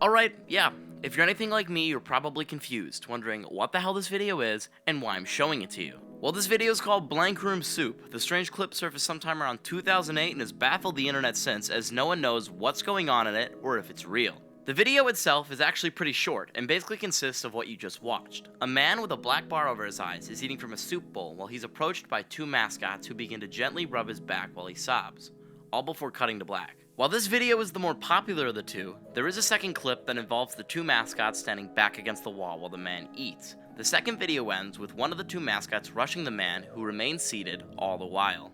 Alright, yeah, if you're anything like me, you're probably confused, wondering what the hell this video is and why I'm showing it to you. Well, this video is called Blank Room Soup. The strange clip surfaced sometime around 2008 and has baffled the internet since, as no one knows what's going on in it or if it's real. The video itself is actually pretty short and basically consists of what you just watched. A man with a black bar over his eyes is eating from a soup bowl while he's approached by two mascots who begin to gently rub his back while he sobs, all before cutting to black. While this video is the more popular of the two, there is a second clip that involves the two mascots standing back against the wall while the man eats. The second video ends with one of the two mascots rushing the man, who remains seated all the while.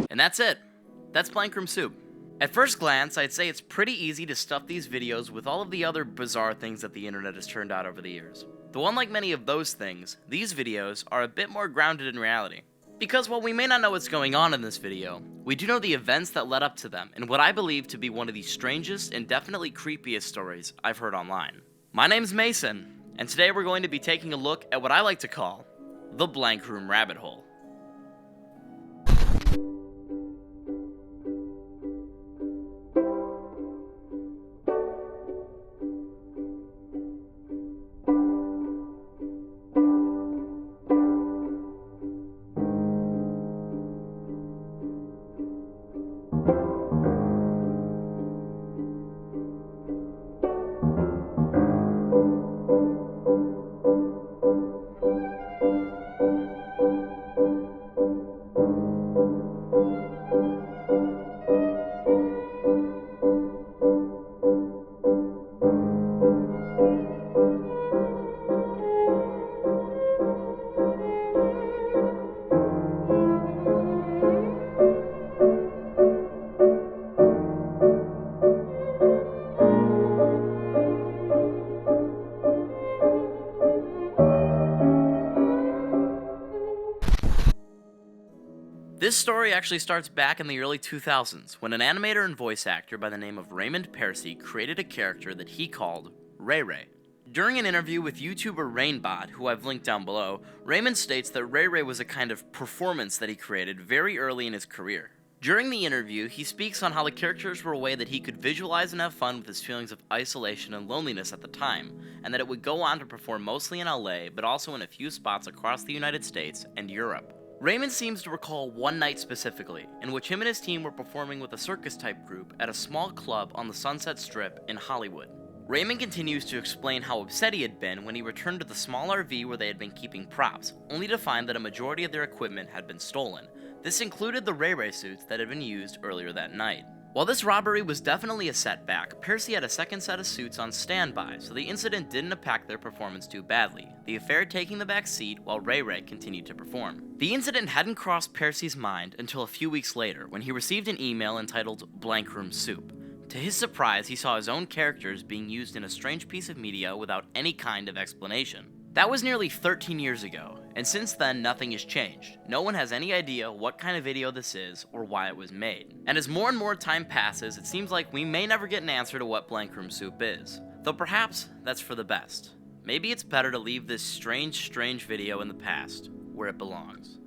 And that's it. That's Blank Room Soup. At first glance, I'd say it's pretty easy to stuff these videos with all of the other bizarre things that the internet has turned out over the years. Though unlike many of those things, these videos are a bit more grounded in reality. Because while we may not know what's going on in this video, we do know the events that led up to them in what I believe to be one of the strangest and definitely creepiest stories I've heard online. My name's Mason, and today we're going to be taking a look at what I like to call the Blank Room Rabbit Hole. This story actually starts back in the early 2000s, when an animator and voice actor by the name of Raymond Percy created a character that he called Ray Ray. During an interview with YouTuber ReignBot, who I've linked down below, Raymond states that Ray Ray was a kind of performance that he created very early in his career. During the interview, he speaks on how the characters were a way that he could visualize and have fun with his feelings of isolation and loneliness at the time, and that it would go on to perform mostly in LA, but also in a few spots across the United States and Europe. Raymond seems to recall one night specifically, in which him and his team were performing with a circus-type group at a small club on the Sunset Strip in Hollywood. Raymond continues to explain how upset he had been when he returned to the small RV where they had been keeping props, only to find that a majority of their equipment had been stolen. This included the Ray Ray suits that had been used earlier that night. While this robbery was definitely a setback, Percy had a second set of suits on standby, so the incident didn't impact their performance too badly, the affair taking the back seat while Ray Ray continued to perform. The incident hadn't crossed Percy's mind until a few weeks later, when he received an email entitled Blank Room Soup. To his surprise, he saw his own characters being used in a strange piece of media without any kind of explanation. That was nearly 13 years ago, and since then nothing has changed. No one has any idea what kind of video this is or why it was made. And as more and more time passes, it seems like we may never get an answer to what Blank Room Soup is. Though perhaps that's for the best. Maybe it's better to leave this strange video in the past, where it belongs.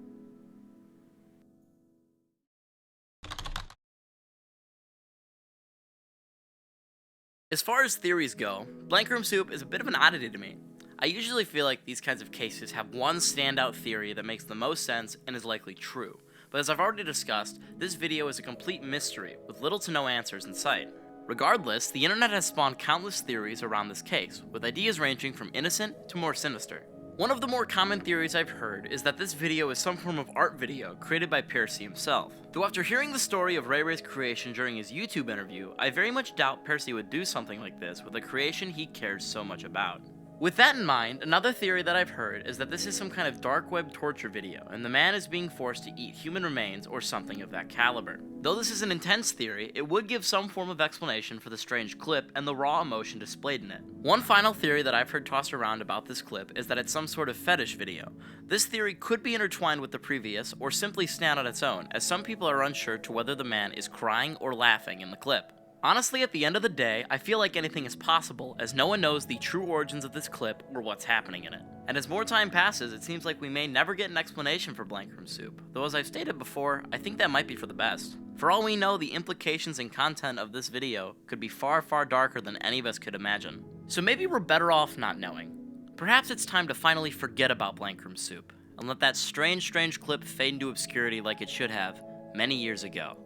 As far as theories go, Blank Room Soup is a bit of an oddity to me. I usually feel like these kinds of cases have one standout theory that makes the most sense and is likely true, but as I've already discussed, this video is a complete mystery with little to no answers in sight. Regardless, the internet has spawned countless theories around this case, with ideas ranging from innocent to more sinister. One of the more common theories I've heard is that this video is some form of art video created by Percy himself. Though after hearing the story of Ray Ray's creation during his YouTube interview, I very much doubt Percy would do something like this with a creation he cares so much about. With that in mind, another theory that I've heard is that this is some kind of dark web torture video, and the man is being forced to eat human remains or something of that caliber. Though this is an intense theory, it would give some form of explanation for the strange clip and the raw emotion displayed in it. One final theory that I've heard tossed around about this clip is that it's some sort of fetish video. This theory could be intertwined with the previous, or simply stand on its own, as some people are unsure to whether the man is crying or laughing in the clip. Honestly, at the end of the day, I feel like anything is possible, as no one knows the true origins of this clip or what's happening in it. And as more time passes, it seems like we may never get an explanation for Blank Room Soup, though as I've stated before, I think that might be for the best. For all we know, the implications and content of this video could be far, far darker than any of us could imagine. So maybe we're better off not knowing. Perhaps it's time to finally forget about Blank Room Soup, and let that strange clip fade into obscurity like it should have many years ago.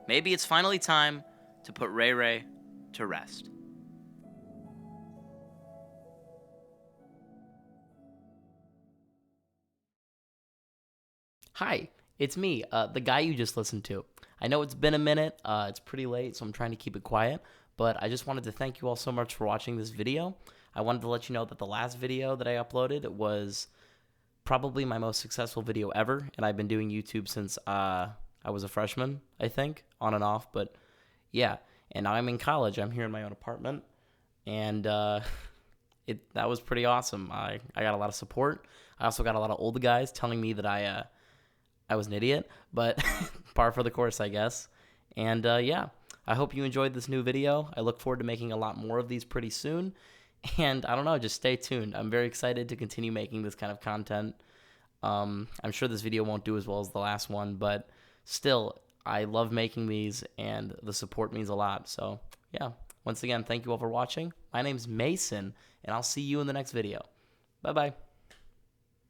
Maybe it's finally time to put Ray Ray to rest. Hi, it's me, the guy you just listened to. I know it's been a minute, it's pretty late, so I'm trying to keep it quiet, but I just wanted to thank you all so much for watching this video. I wanted to let you know that the last video that I uploaded was probably my most successful video ever, and I've been doing YouTube since I was a freshman, I think, on and off, but yeah. And now I'm in college. I'm here in my own apartment, and that was pretty awesome. I got a lot of support. I also got a lot of old guys telling me that I was an idiot, but par for the course, I guess. And yeah, I hope you enjoyed this new video. I look forward to making a lot more of these pretty soon. And I don't know, just stay tuned. I'm very excited to continue making this kind of content. I'm sure this video won't do as well as the last one, but still, I love making these, and the support means a lot. So, yeah. Once again, thank you all for watching. My name's Mason, and I'll see you in the next video. Bye-bye.